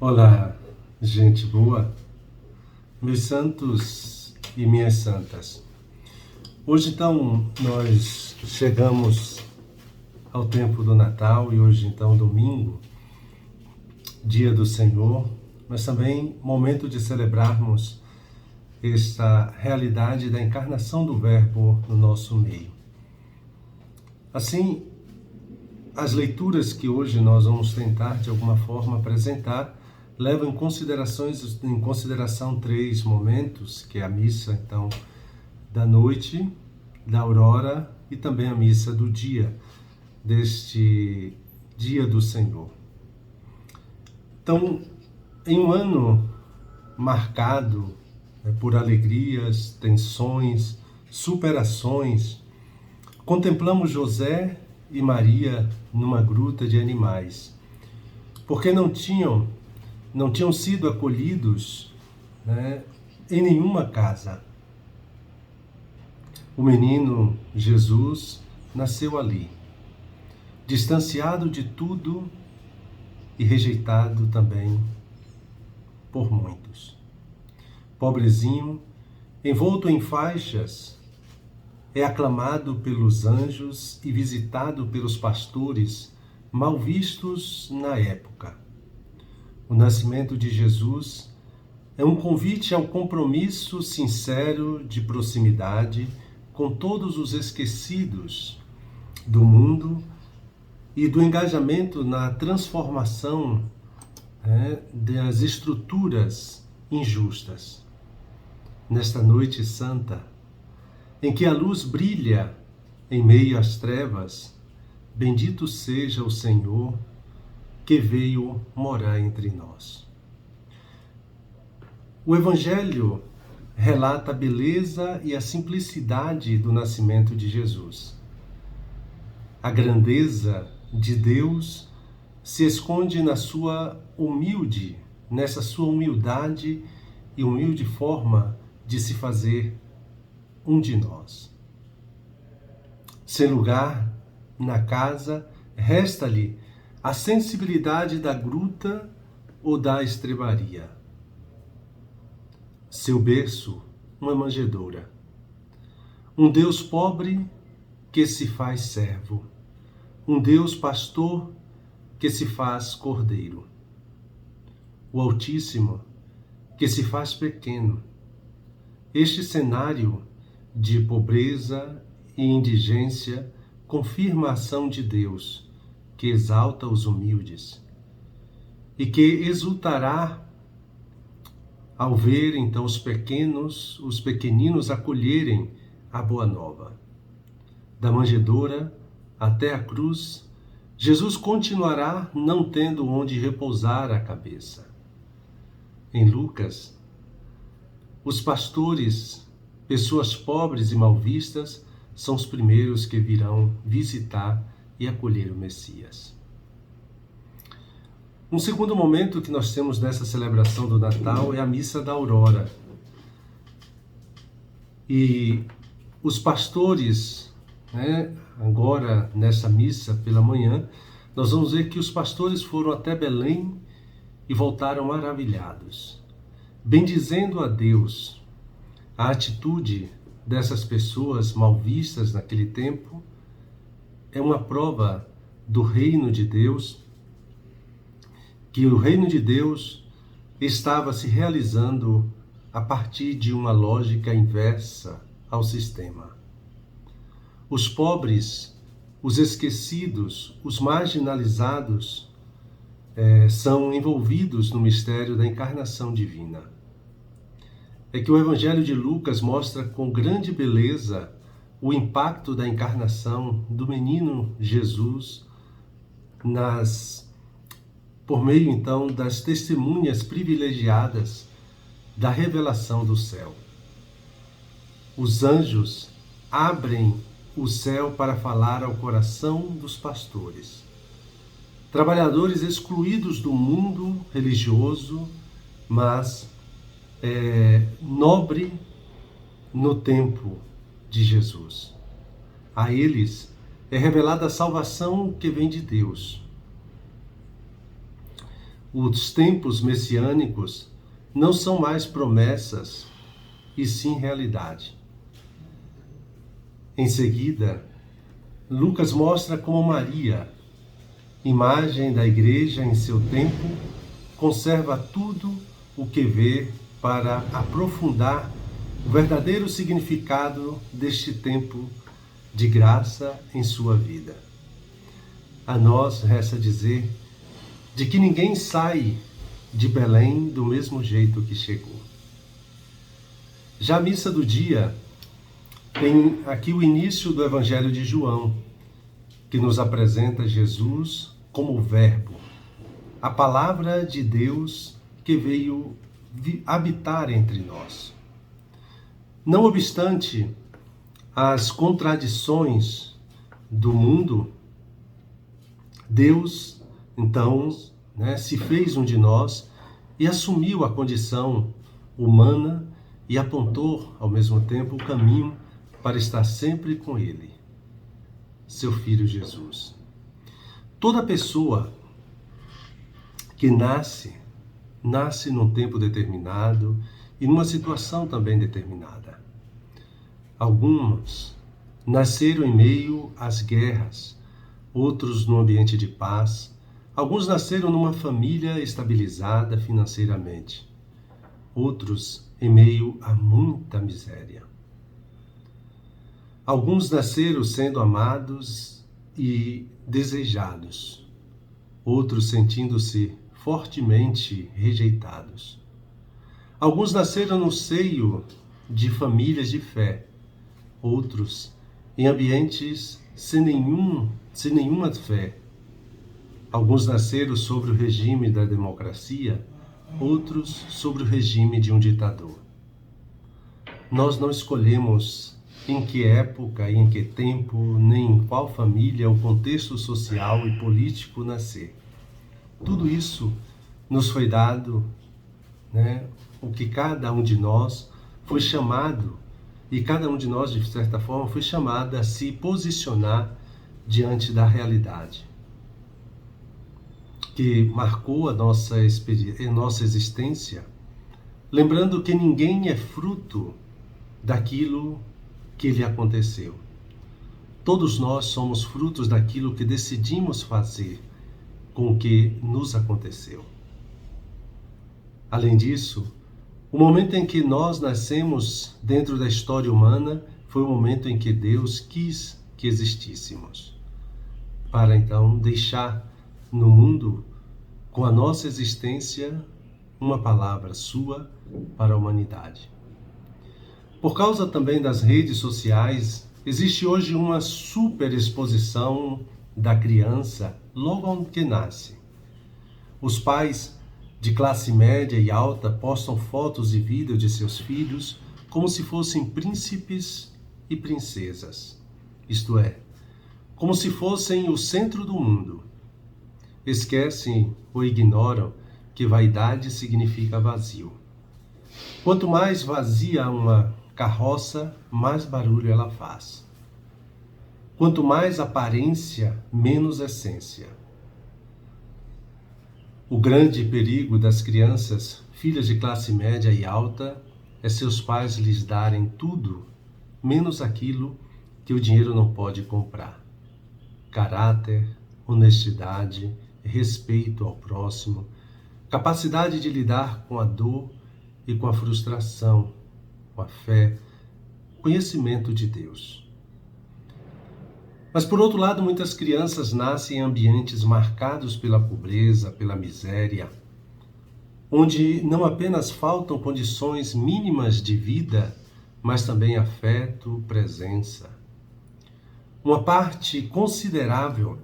Olá, gente boa, meus santos e minhas santas. Hoje então nós chegamos ao tempo do Natal e hoje então domingo, dia do Senhor, mas também momento de celebrarmos esta realidade da encarnação do Verbo no nosso meio. Assim, as leituras que hoje nós vamos tentar de alguma forma apresentar levam em consideração três momentos, que é a missa então da noite, da aurora e também a missa do dia, deste dia do Senhor. Então, em um ano marcado por alegrias, tensões, superações, contemplamos José e Maria numa gruta de animais, porque não tinham sido acolhidos em nenhuma casa. O menino Jesus nasceu ali, distanciado de tudo e rejeitado também por muitos. Pobrezinho, envolto em faixas, é aclamado pelos anjos e visitado pelos pastores mal vistos na época. O nascimento de Jesus é um convite ao compromisso sincero de proximidade com todos os esquecidos do mundo e do engajamento na transformação das estruturas injustas. Nesta noite santa, em que a luz brilha em meio às trevas, bendito seja o Senhor que veio morar entre nós. O Evangelho relata a beleza e a simplicidade do nascimento de Jesus. A grandeza de Deus se esconde nessa sua humildade e humilde forma de se fazer um de nós. Sem lugar na casa, resta-lhe a sensibilidade da gruta ou da estrebaria. Seu berço, uma manjedoura. Um Deus pobre que se faz servo. Um Deus pastor que se faz cordeiro. O Altíssimo que se faz pequeno. Este cenário de pobreza e indigência confirma a ação de Deus, que exalta os humildes, e que exultará ao ver então os pequeninos acolherem a boa nova. Da manjedoura até a cruz, Jesus continuará não tendo onde repousar a cabeça. Em Lucas, os pastores, pessoas pobres e mal vistas, são os primeiros que virão visitar e acolher o Messias. Um segundo momento que nós temos nessa celebração do Natal é a missa da aurora. E os pastores, agora nessa missa pela manhã, nós vamos ver que os pastores foram até Belém e voltaram maravilhados, bendizendo a Deus. A atitude dessas pessoas mal vistas naquele tempo é uma prova do reino de Deus, que o reino de Deus estava se realizando a partir de uma lógica inversa ao sistema. Os pobres, os esquecidos, os marginalizados são envolvidos no mistério da encarnação divina. É que o Evangelho de Lucas mostra com grande beleza o impacto da encarnação do menino Jesus por meio então das testemunhas privilegiadas da revelação do céu. Os anjos abrem o céu para falar ao coração dos pastores. Trabalhadores excluídos do mundo religioso, mas nobre no tempo de Jesus. A eles é revelada a salvação que vem de Deus. Os tempos messiânicos não são mais promessas, e sim realidade. Em seguida, Lucas mostra como Maria, imagem da igreja em seu tempo, conserva tudo o que vê para aprofundar o verdadeiro significado deste tempo de graça em sua vida. A nós resta dizer de que ninguém sai de Belém do mesmo jeito que chegou. Já a missa do dia tem aqui o início do Evangelho de João, que nos apresenta Jesus como o Verbo, a palavra de Deus que veio habitar entre nós. Não obstante as contradições do mundo, Deus, então, se fez um de nós e assumiu a condição humana e apontou, ao mesmo tempo, o caminho para estar sempre com Ele, seu Filho Jesus. Toda pessoa que nasce num tempo determinado e numa situação também determinada. Alguns nasceram em meio às guerras, outros num ambiente de paz. Alguns nasceram numa família estabilizada financeiramente, outros em meio a muita miséria. Alguns nasceram sendo amados e desejados, outros sentindo-se fortemente rejeitados. Alguns nasceram no seio de famílias de fé, outros em ambientes sem nenhuma fé. Alguns nasceram sobre o regime da democracia, outros sobre o regime de um ditador. Nós não escolhemos em que época e em que tempo, nem em qual família ou contexto social e político nascer. Tudo isso nos foi dado, o que cada um de nós foi chamado, e cada um de nós, de certa forma, foi chamado a se posicionar diante da realidade que marcou a nossa existência, lembrando que ninguém é fruto daquilo que lhe aconteceu. Todos nós somos frutos daquilo que decidimos fazer com o que nos aconteceu. Além disso, o momento em que nós nascemos dentro da história humana foi o momento em que Deus quis que existíssemos, para então deixar no mundo, com a nossa existência, uma palavra sua para a humanidade. Por causa também das redes sociais, existe hoje uma superexposição da criança logo que nasce. Os pais de classe média e alta postam fotos e vídeos de seus filhos como se fossem príncipes e princesas, isto é, como se fossem o centro do mundo. Esquecem ou ignoram que vaidade significa vazio. Quanto mais vazia uma carroça, mais barulho ela faz. Quanto mais aparência, menos essência. O grande perigo das crianças, filhas de classe média e alta, é seus pais lhes darem tudo, menos aquilo que o dinheiro não pode comprar. Caráter, honestidade, respeito ao próximo, capacidade de lidar com a dor e com a frustração, com a fé, conhecimento de Deus. Mas, por outro lado, muitas crianças nascem em ambientes marcados pela pobreza, pela miséria, onde não apenas faltam condições mínimas de vida, mas também afeto, presença. Uma parte considerável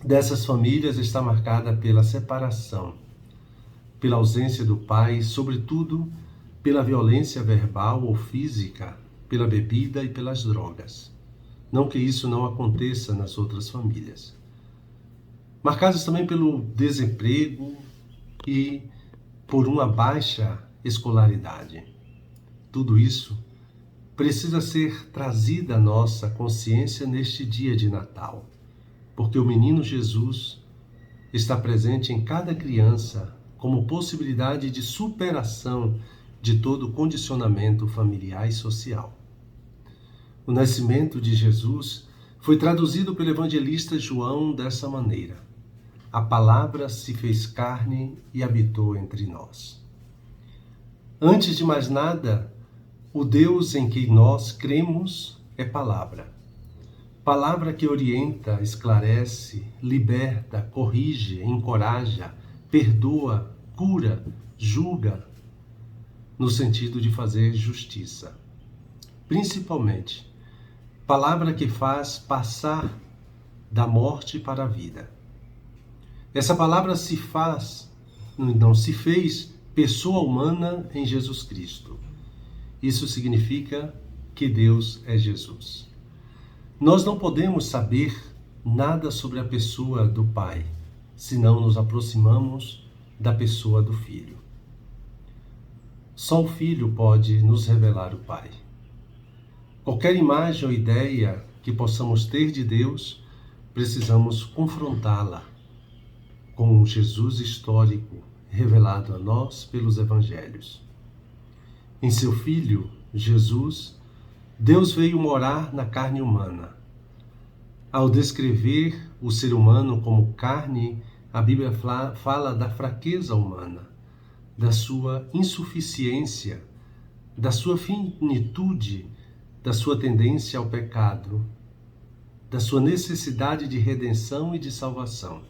dessas famílias está marcada pela separação, pela ausência do pai, sobretudo pela violência verbal ou física, pela bebida e pelas drogas. Não que isso não aconteça nas outras famílias. Marcadas também pelo desemprego e por uma baixa escolaridade. Tudo isso precisa ser trazida à nossa consciência neste dia de Natal, porque o menino Jesus está presente em cada criança como possibilidade de superação de todo condicionamento familiar e social. O nascimento de Jesus foi traduzido pelo evangelista João dessa maneira: a palavra se fez carne e habitou entre nós. Antes de mais nada, o Deus em que nós cremos é palavra. Palavra que orienta, esclarece, liberta, corrige, encoraja, perdoa, cura, julga, no sentido de fazer justiça. Principalmente, palavra que faz passar da morte para a vida. Essa palavra se fez pessoa humana em Jesus Cristo. Isso significa que Deus é Jesus. Nós não podemos saber nada sobre a pessoa do Pai, se não nos aproximamos da pessoa do Filho. Só o Filho pode nos revelar o Pai. Qualquer imagem ou ideia que possamos ter de Deus, precisamos confrontá-la com o Jesus histórico revelado a nós pelos Evangelhos. Em seu Filho, Jesus, Deus veio morar na carne humana. Ao descrever o ser humano como carne, a Bíblia fala da fraqueza humana, da sua insuficiência, da sua finitude, da sua tendência ao pecado, da sua necessidade de redenção e de salvação.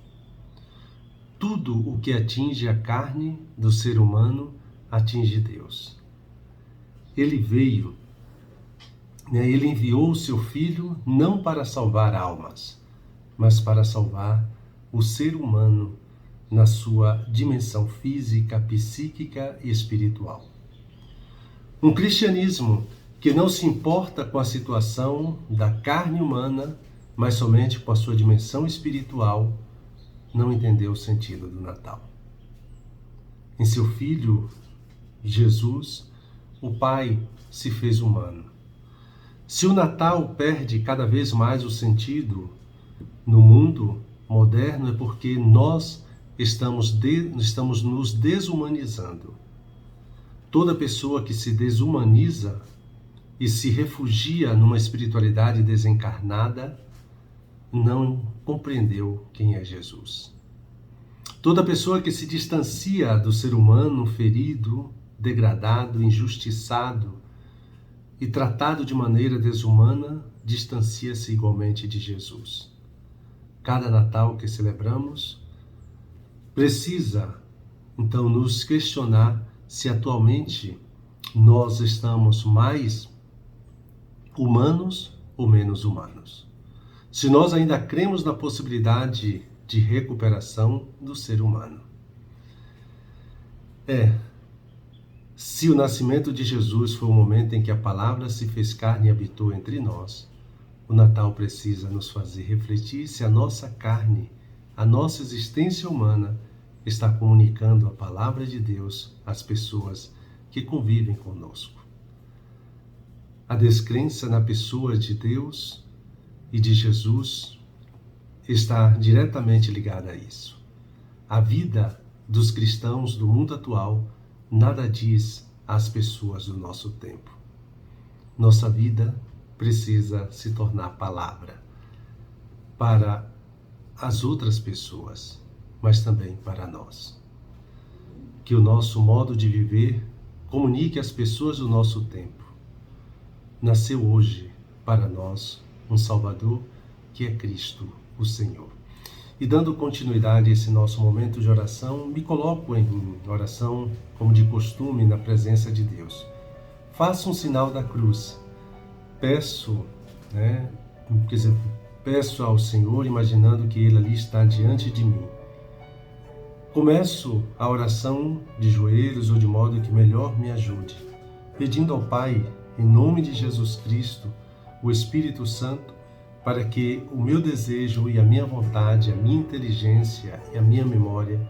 Tudo o que atinge a carne do ser humano atinge Deus. Ele veio, ele enviou o seu Filho não para salvar almas, mas para salvar o ser humano na sua dimensão física, psíquica e espiritual. Um cristianismo que não se importa com a situação da carne humana, mas somente com a sua dimensão espiritual, não entendeu o sentido do Natal. Em seu Filho, Jesus, o Pai se fez humano. Se o Natal perde cada vez mais o sentido no mundo moderno, é porque nós estamos nos desumanizando. Toda pessoa que se desumaniza e se refugia numa espiritualidade desencarnada não compreendeu quem é Jesus. Toda pessoa que se distancia do ser humano ferido, degradado, injustiçado e tratado de maneira desumana, distancia-se igualmente de Jesus. Cada Natal que celebramos precisa, então, nos questionar se atualmente nós estamos mais humanos ou menos humanos. Se nós ainda cremos na possibilidade de recuperação do ser humano. Se o nascimento de Jesus foi o momento em que a palavra se fez carne e habitou entre nós, o Natal precisa nos fazer refletir se a nossa carne, a nossa existência humana, está comunicando a palavra de Deus às pessoas que convivem conosco. A descrença na pessoa de Deus e de Jesus está diretamente ligada a isso. A vida dos cristãos do mundo atual nada diz às pessoas do nosso tempo. Nossa vida precisa se tornar palavra para as outras pessoas, mas também para nós. Que o nosso modo de viver comunique às pessoas do nosso tempo. Nasceu hoje para nós um Salvador que é Cristo, o Senhor. E dando continuidade a esse nosso momento de oração, me coloco em oração, como de costume, na presença de Deus. Faço um sinal da cruz. Peço ao Senhor, imaginando que Ele ali está diante de mim. Começo a oração de joelhos ou de modo que melhor me ajude, pedindo ao Pai, em nome de Jesus Cristo, o Espírito Santo, para que o meu desejo e a minha vontade, a minha inteligência e a minha memória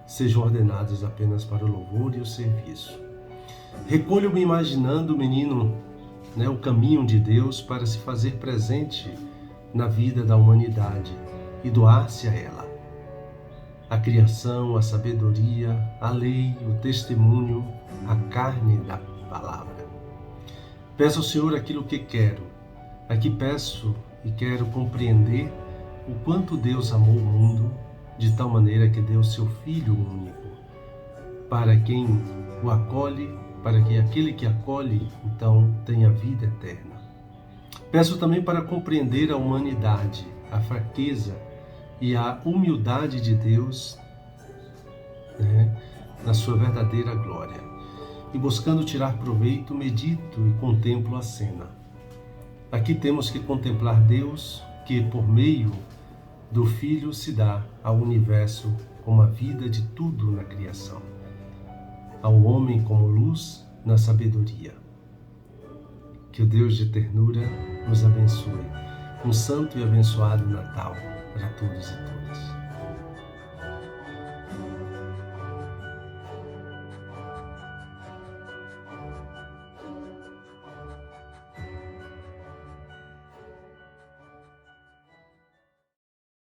sejam ordenados apenas para o louvor e o serviço. Recolho-me imaginando o menino, o caminho de Deus para se fazer presente na vida da humanidade e doar-se a ela. a criação, a sabedoria, a lei, o testemunho, a carne da palavra. Peço ao Senhor aquilo que quero. Aqui peço e quero compreender o quanto Deus amou o mundo de tal maneira que deu seu Filho único, para quem o acolhe, para que aquele que acolhe, então, tenha vida eterna. Peço também para compreender a humanidade, a fraqueza e a humildade de Deus, na sua verdadeira glória. E buscando tirar proveito, medito e contemplo a cena. Aqui temos que contemplar Deus, que por meio do Filho se dá ao universo como a vida de tudo na criação, ao homem como luz na sabedoria. Que o Deus de ternura nos abençoe. Um santo e abençoado Natal para todos e todas.